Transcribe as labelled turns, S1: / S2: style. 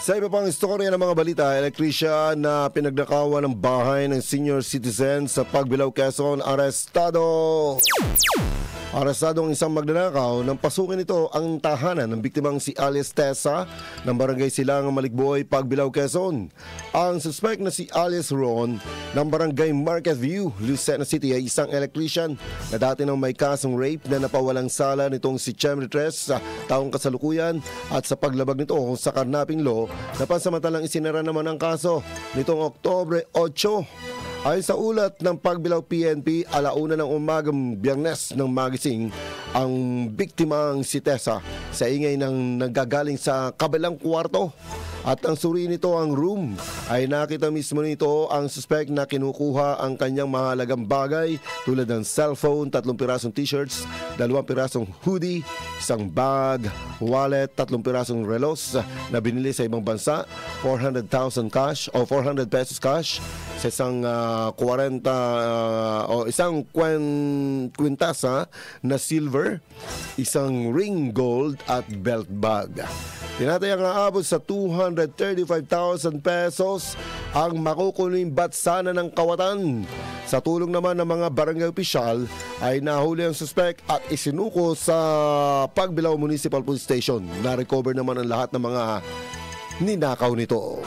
S1: Sa iba pang istorya ng mga balita, elektrisyan na pinagnakawan ng bahay ng senior citizen sa Pagbilao, Quezon, arestado. Arestado ang isang magnanakaw nang pasukin nito ang tahanan ng biktimang si Alias Tessa ng Barangay Silangang Malikboy, Pagbilao, Quezon. Ang suspect na si Alias Ron ng Barangay Market View, Lucena City ay isang electrician na dati nang may kasong rape na napawalang sala nitong si Chemry Tres sa taong kasalukuyan at sa paglabag nito sa karnaping law na pansamantalang isinara naman ang kaso nitong Oktubre 8. Ayon sa ulat ng Pagbilao PNP, alauna ng umagang Biyernes ng magising ang biktimang si Tessa sa ingay ng nanggagaling sa kabilang kwarto. At ang suri nito ang room ay nakita mismo nito ang suspect na kinukuha ang kanyang mahalagang bagay tulad ng cellphone, 3 pirasong t-shirts, 2 pirasong hoodie, isang bag, wallet, 3 pirasong relos na binili sa ibang bansa, 400,000 cash o 400 pesos cash sa isang 40 o isang kwintasa na silver, isang ring gold at belt bag. Tinatayang aabot sa 235,000 pesos ang makukulimbat sana ng kawatan. Sa tulong naman ng mga barangay opisyal ay nahuli ang suspect at isinuko sa Pagbilao Municipal Police Station. Na-recover naman ang lahat ng mga ninakaw nito.